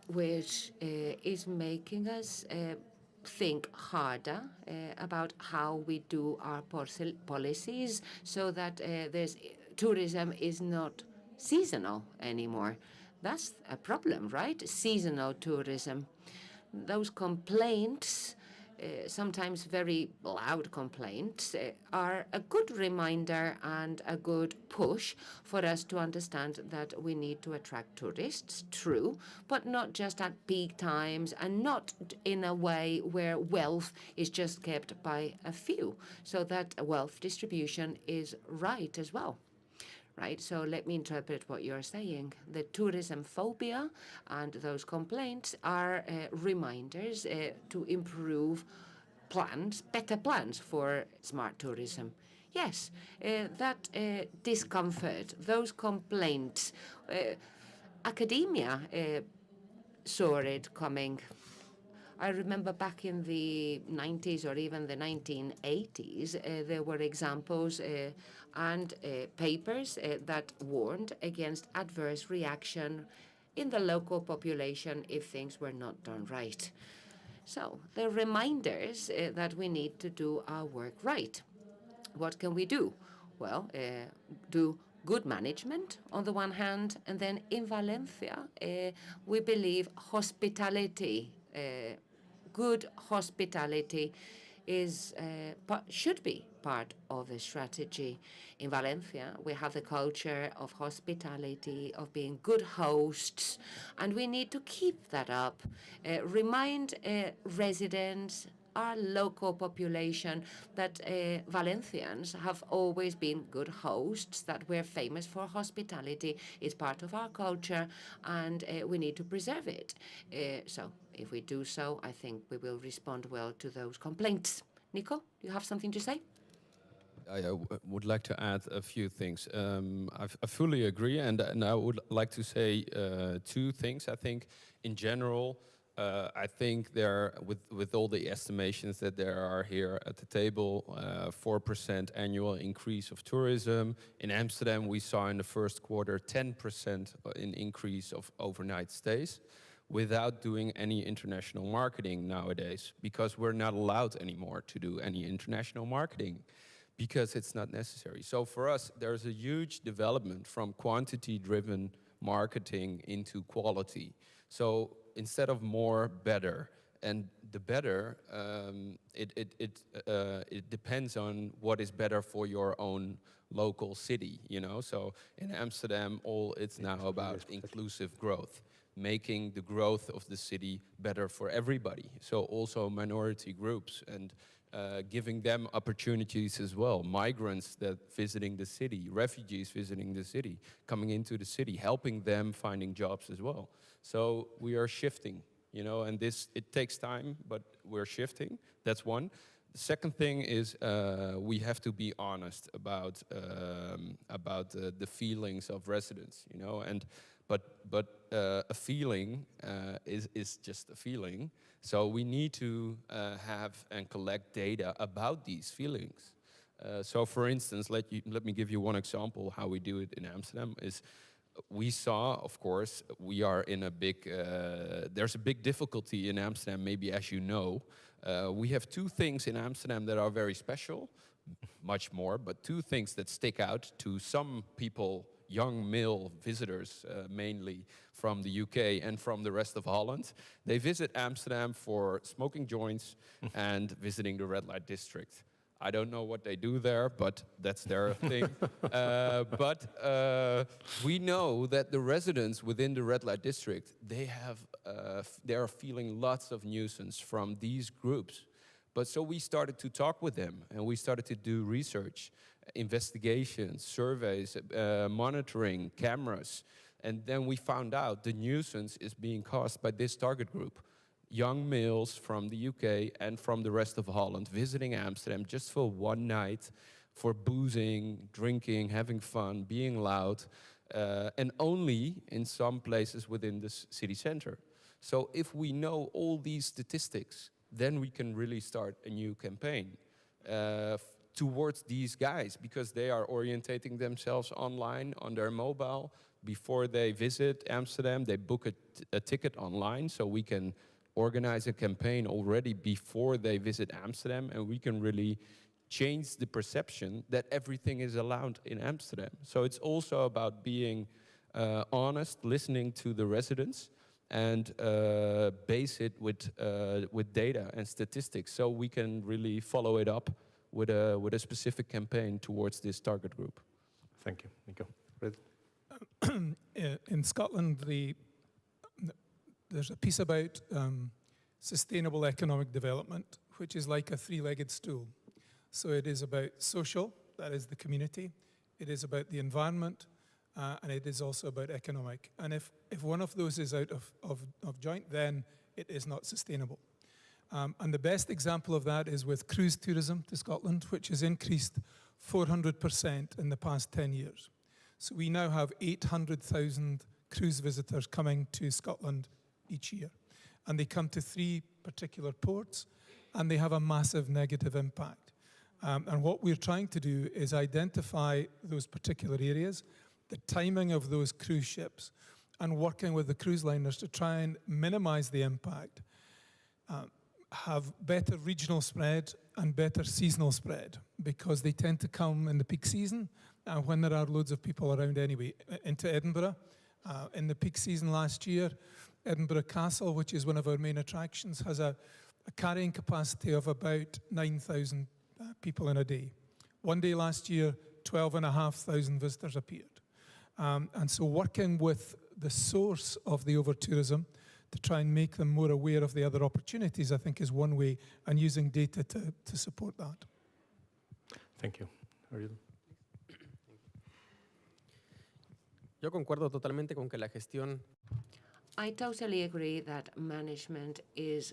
which is making us think harder about how we do our policies so that tourism is not seasonal anymore. That's a problem, right? Seasonal tourism. Those complaints, sometimes very loud complaints, are a good reminder and a good push for us to understand that we need to attract tourists, true, but not just at peak times and not in a way where wealth is just kept by a few, so that wealth distribution is right as well. Right, so let me interpret what you're saying. The tourism phobia and those complaints are reminders to improve plans, better plans for smart tourism. Yes, that discomfort, those complaints, academia saw it coming. I remember back in the 90s or even the 1980s, there were examples and papers that warned against adverse reaction in the local population if things were not done right. So they're reminders that we need to do our work right. What can we do? Well, do good management on the one hand, and then in Valencia, we believe hospitality, good hospitality should be part of the strategy. In Valencia, we have the culture of hospitality, of being good hosts, and we need to keep that up. Remind residents, our local population, that Valencians have always been good hosts, that we're famous for hospitality. It's part of our culture, and we need to preserve it. So if we do so, I think we will respond well to those complaints. Nico, do you have something to say? I would like to add a few things. I fully agree, and I would like to say two things. I think, in general, I think with all the estimations that there are here at the table, 4% annual increase of tourism. In Amsterdam, we saw in the first quarter 10% in increase of overnight stays, without doing any international marketing nowadays, because we're not allowed anymore to do any international marketing, because it's not necessary. So for us, there's a huge development from quantity-driven marketing into quality. So instead of more, better. And the better, it depends on what is better for your own local city, you know? So in Amsterdam, it's now about inclusive growth, making the growth of the city better for everybody. So also minority groups, and giving them opportunities as well. Migrants that visiting the city, refugees visiting the city, coming into the city, helping them finding jobs as well. So we are shifting, you know, and it takes time, but we're shifting. That's one. The second thing is we have to be honest about the feelings of residents, you know, but a feeling is just a feeling. So we need to have and collect data about these feelings. So for instance, let me give you one example how we do it in Amsterdam is we saw, of course, we are in a big, there's a big difficulty in Amsterdam, maybe as you know. We have two things in Amsterdam that are very special, much more, but two things that stick out to some people, young male visitors, mainly from the UK and from the rest of Holland. They visit Amsterdam for smoking joints and visiting the red light district. I don't know what they do there, but that's their thing. But we know that the residents within the red light district, they are feeling lots of nuisance from these groups. But so we started to talk with them, and we started to do research, investigations, surveys, monitoring, cameras. And then we found out the nuisance is being caused by this target group. Young males from the UK and from the rest of Holland visiting Amsterdam just for one night, for boozing, drinking, having fun, being loud, and only in some places within the city center. So if we know all these statistics, then we can really start a new campaign towards these guys, because they are orientating themselves online on their mobile. Before they visit Amsterdam, they book a ticket online, so we can organize a campaign already before they visit Amsterdam, and we can really change the perception that everything is allowed in Amsterdam. So it's also about being honest, listening to the residents, and base it with data and statistics, so we can really follow it up with a specific campaign towards this target group. Thank you, Nico. Red? In Scotland, there's a piece about sustainable economic development, which is like a three-legged stool. So it is about social, that is the community, it is about the environment, and it is also about economic. And if one of those is out of joint, then it is not sustainable. And the best example of that is with cruise tourism to Scotland, which has increased 400% in the past 10 years. So we now have 800,000 cruise visitors coming to Scotland each year. And they come to 3 particular ports, and they have a massive negative impact. And what we're trying to do is identify those particular areas, the timing of those cruise ships, and working with the cruise liners to try and minimize the impact, have better regional spread and better seasonal spread, because they tend to come in the peak season when there are loads of people around anyway. Into Edinburgh, in the peak season last year, Edinburgh Castle, which is one of our main attractions, has a a carrying capacity of about 9,000 people in a day. One day last year, 12,500 visitors appeared. And so working with the source of the over-tourism to try and make them more aware of the other opportunities, I think, is one way, and using data to support that. Thank you. Ariel? Yo concuerdo totalmente con que la gestión I totally agree that management is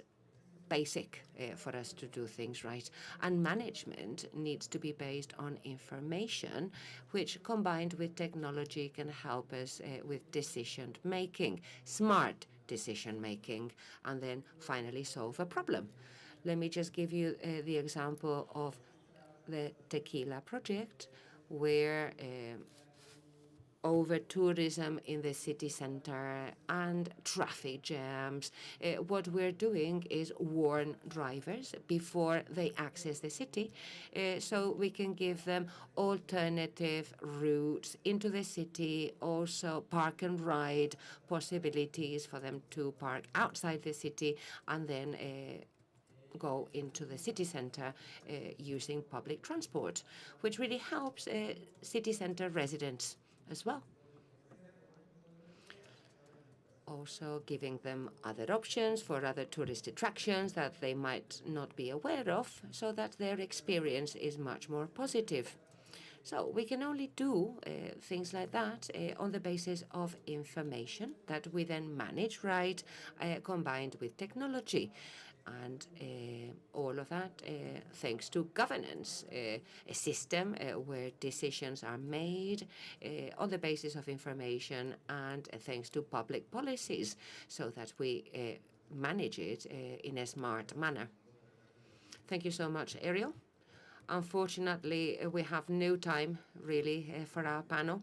basic for us to do things right. And management needs to be based on information, which combined with technology can help us with decision making, smart decision making, and then finally solve a problem. Let me just give you the example of the Tequila project, where over tourism in the city center and traffic jams. What we're doing is warn drivers before they access the city, so we can give them alternative routes into the city, also park and ride possibilities for them to park outside the city and then go into the city center using public transport, which really helps city center residents as well. Also giving them other options for other tourist attractions that they might not be aware of, so that their experience is much more positive. So we can only do things like that on the basis of information that we then manage right, combined with technology. And all of that thanks to governance, a system where decisions are made on the basis of information, and thanks to public policies, so that we manage it in a smart manner. Thank you so much, Ariel. Unfortunately, we have no time really for our panel.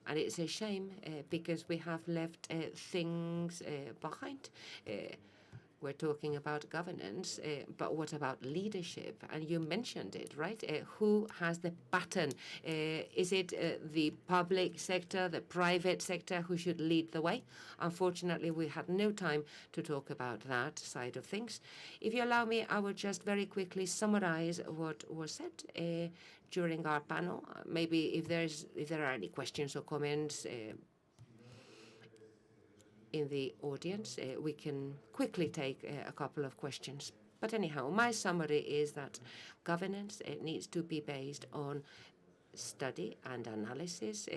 And it's a shame because we have left things behind. We're talking about governance, but what about leadership? And you mentioned it, right? Who has the baton? Is it the public sector, the private sector who should lead the way? Unfortunately, we had no time to talk about that side of things. If you allow me, I will just very quickly summarize what was said during our panel. Maybe if there are any questions or comments in the audience, we can quickly take a couple of questions. But anyhow, my summary is that governance needs to be based on study and analysis,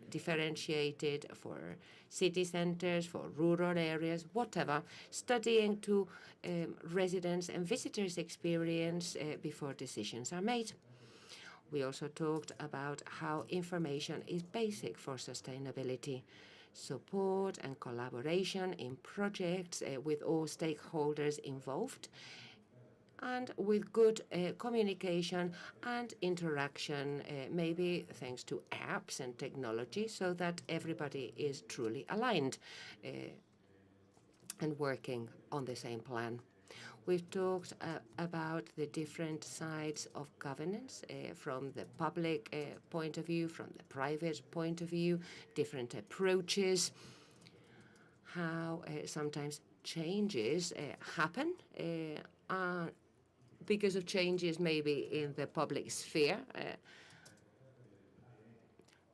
differentiated for city centers, for rural areas, whatever, studying to residents' and visitors' experience before decisions are made. We also talked about how information is basic for sustainability. Support and collaboration in projects with all stakeholders involved, and with good communication and interaction, maybe thanks to apps and technology, so that everybody is truly aligned and working on the same plan. We've talked about the different sides of governance from the public point of view, from the private point of view, different approaches, how sometimes changes happen because of changes maybe in the public sphere.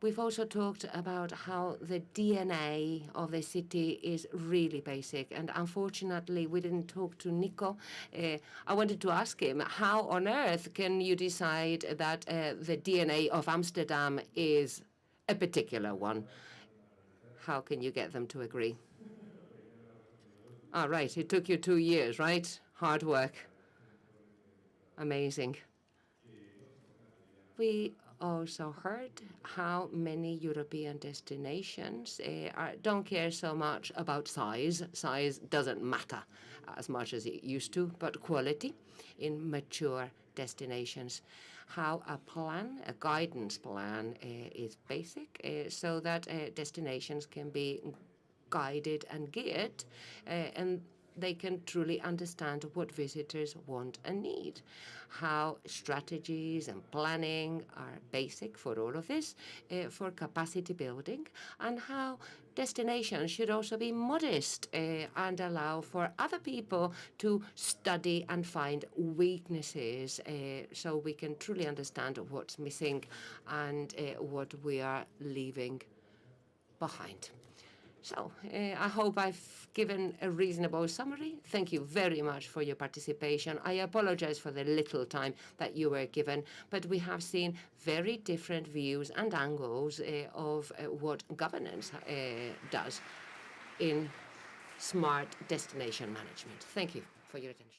We've also talked about how the DNA of the city is really basic, and unfortunately we didn't talk to Nico. I wanted to ask him, how on earth can you decide that the DNA of Amsterdam is a particular one? How can you get them to agree? Ah, right, it took you 2 years, right? Hard work. Amazing. We also heard how many European destinations don't care so much about size. Size doesn't matter as much as it used to, but quality in mature destinations. How a plan, a guidance plan, is basic so that destinations can be guided and geared and they can truly understand what visitors want and need, how strategies and planning are basic for all of this, for capacity building, and how destinations should also be modest and allow for other people to study and find weaknesses so we can truly understand what's missing and what we are leaving behind. So I hope I've given a reasonable summary. Thank you very much for your participation. I apologize for the little time that you were given, but we have seen very different views and angles of what governance does in smart destination management. Thank you for your attention.